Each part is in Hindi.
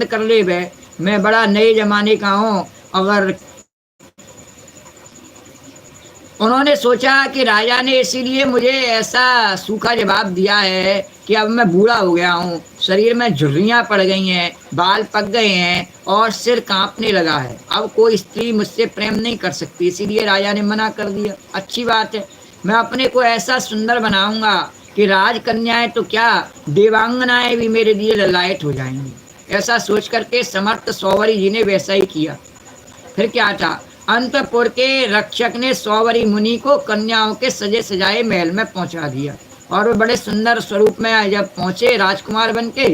कर ले बे, मैं बड़ा नए जमाने का हूँ। अगर उन्होंने सोचा कि राजा ने इसीलिए मुझे ऐसा सूखा जवाब दिया है कि अब मैं बूढ़ा हो गया हूँ, शरीर में झुर्रियाँ पड़ गई हैं, बाल पक गए हैं और सिर कांपने लगा है। अब कोई स्त्री मुझसे प्रेम नहीं कर सकती, इसीलिए राजा ने मना कर दिया। अच्छी बात है, मैं अपने को ऐसा सुंदर बनाऊंगा कि राजकन्याएं तो क्या, देवांगनाएं भी मेरे लिए ललायत हो जाएंगी। ऐसा सोच करके समर्थ सौवरी जी ने वैसा ही किया। फिर क्या था, अंतपुर के रक्षक ने सौवरी मुनि को कन्याओं के सजे सजाए महल में पहुंचा दिया, और वो बड़े सुंदर स्वरूप में जब पहुंचे राजकुमार बन के,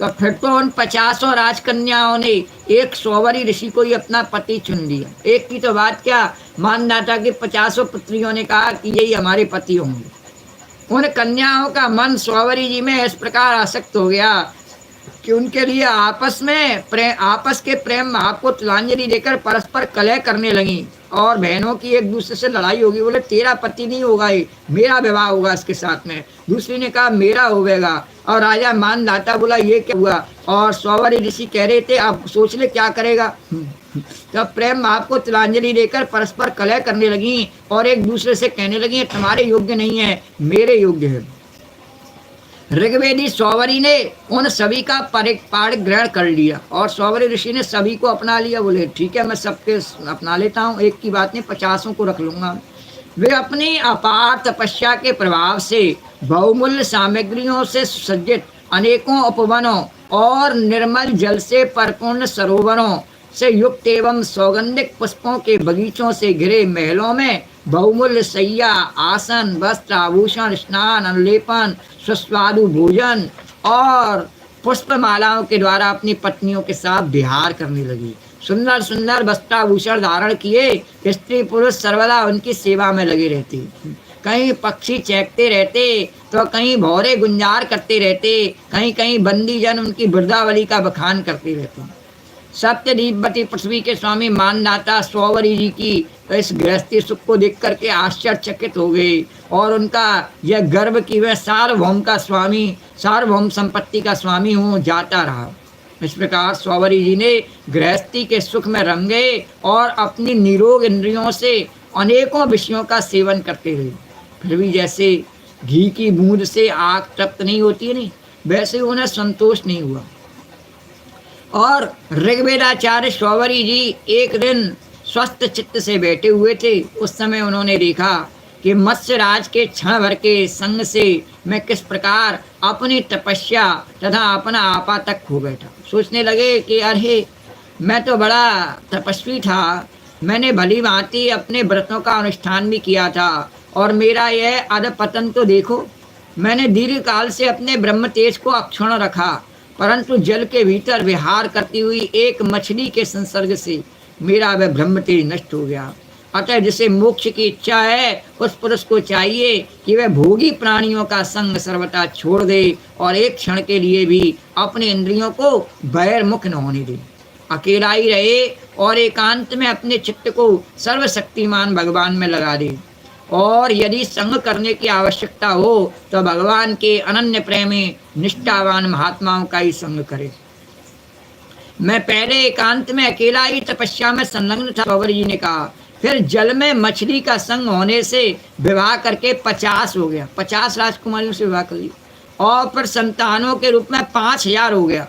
तो फिर तो उन 50 राजकन्याओं ने एक सौवरी ऋषि को ही अपना पति चुन लिया। एक की तो बात क्या, मानदाता की 50 पुत्रियों ने कहा कि यही हमारे पति होंगे। उन कन्याओं का मन सौवरी जी में इस प्रकार आसक्त हो गया कि उनके लिए आपस के प्रेम भाव को तिलांजलि देकर परस्पर कलह करने लगी, और बहनों की एक दूसरे से लड़ाई होगी। बोले तेरा पति नहीं होगा, ये मेरा विवाह होगा इसके साथ में। दूसरी ने कहा मेरा होगा, और राजा मानदाता बोला ये क्या हुआ। और सौवरी ऋषि कह रहे थे अब सोच ले क्या करेगा। तब प्रेम भाव को तिलांजलि देकर परस्पर कलह करने लगी और एक दूसरे से कहने लगी तुम्हारे योग्य नहीं है, मेरे योग्य है। ऋग्वेदी सौवरी ने उन सभी का पाठ ग्रहण कर लिया, और सौवरी ऋषि ने सभी को अपना लिया। बोले ठीक है, मैं सबके अपना लेता हूँ, एक की बात नहीं, 50 को रख लूंगा। वे अपनी अपार तपस्या के प्रभाव से बहुमूल्य सामग्रियों से सुसज्जित अनेकों उपवनों और निर्मल जल से परिपूर्ण सरोवरों से युक्त एवं सौगंधिक पुष्पों के बगीचों से घिरे महलों में बहुमूल्य सैया, आसन, वस्त्र, आभूषण, स्नान, अनुलेपन, सुस्वादु भोजन और पुष्पमालाओं के द्वारा अपनी पत्नियों के साथ विहार करने लगी। सुंदर सुंदर वस्त्राभूषण धारण किए स्त्री पुरुष सर्वदा उनकी सेवा में लगे रहते। कहीं पक्षी चहकते रहते तो कहीं भौरे गुंजार करते रहते, कहीं कहीं बंदी जन उनकी वृद्धावली का बखान करते रहते। सप्तद्वीपवती पृथ्वी के स्वामी मानदाता सौवरी जी की इस गृहस्थी सुख को देख करके आश्चर्यचकित हो गए, और उनका यह गर्व कि वह सार्वभौम संपत्ति का स्वामी हूँ जाता रहा। इस प्रकार सौवरी जी ने गृहस्थी के सुख में रंगे और अपनी निरोग इंद्रियों से अनेकों विषयों का सेवन करते रहे। फिर भी जैसे घी की बूंद से आग तृप्त नहीं होती नहीं, वैसे उन्हें संतोष नहीं हुआ। और ऋग्वेदाचार्य सौवरी जी एक दिन स्वस्थ चित्त से बैठे हुए थे। उस समय उन्होंने देखा कि मत्स्यराज के क्षण भर के संग से मैं किस प्रकार अपनी तपस्या तथा अपना आपा तक खो बैठा। सोचने लगे कि अरे मैं तो बड़ा तपस्वी था, मैंने भली भांति अपने व्रतों का अनुष्ठान भी किया था, और मेरा यह अधपतन तो देखो। मैंने दीर्घ काल से अपने ब्रह्म तेज को अक्षुण्ण रखा, परंतु जल के भीतर विहार करती हुई एक मछली के संसर्ग से मेरा वह ब्रह्म तेज नष्ट हो गया। अतः जिसे मोक्ष की इच्छा है उस पुरुष को चाहिए कि वह भोगी प्राणियों का संग सर्वथा छोड़ दे और एक क्षण के लिए भी अपने इंद्रियों को बहिर्मुख न होने दे, अकेला ही रहे और एकांत में अपने चित्त को सर्वशक्तिमान भगवान में लगा दे। और यदि संग करने की आवश्यकता हो तो भगवान के अनन्य प्रेमी निष्ठावान महात्माओं का ही संग करे। मैं पहले एकांत में अकेला ही तपस्या में संलग्न था, सौवरी जी ने कहा। फिर जल में मछली का संग होने से विवाह करके 50 हो गया, 50 राजकुमारियों से विवाह कर लिया, और फिर संतानों के रूप में 5000 हो गया।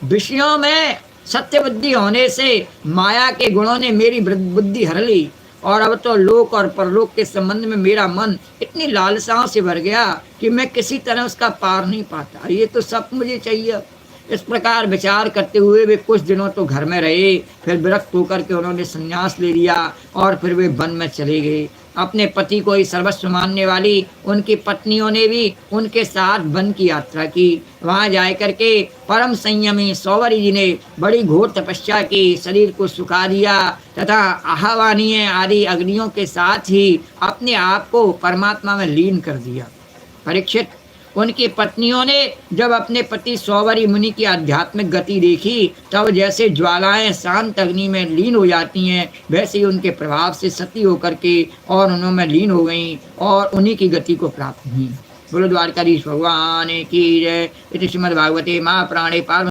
विषयों में सत्य बुद्धि होने से माया के गुणों ने मेरी बुद्धि हर ली, और अब तो लोक और परलोक के संबंध में मेरा मन इतनी लालसाओं से भर गया कि मैं किसी तरह उसका पार नहीं पाता। ये तो सब मुझे चाहिए। इस प्रकार विचार करते हुए वे कुछ दिनों तो घर में रहे, फिर विरक्त होकर के उन्होंने संन्यास ले लिया और फिर वे वन में चले गए। अपने पति को ही सर्वस्व मानने वाली उनकी पत्नियों ने भी उनके साथ वन की यात्रा की। वहां जा करके परम संयमी सौवरी जी ने बड़ी घोर तपस्या की, शरीर को सुखा दिया तथा आह्वानीय आदि अग्नियों के साथ ही अपने आप को परमात्मा में लीन कर दिया। परीक्षित, उनकी पत्नियों ने जब अपने पति सौवरी मुनि की आध्यात्मिक गति देखी, तब जैसे ज्वालाएं शांत अग्नि में लीन हो जाती हैं, वैसे ही उनके प्रभाव से सती होकर के और उनमें लीन हो गईं और उन्हीं की गति को प्राप्त हुई। बोलो द्वारकाधीश भगवान की जय। इति श्रीमद्भागवते महापुराणे पार्वती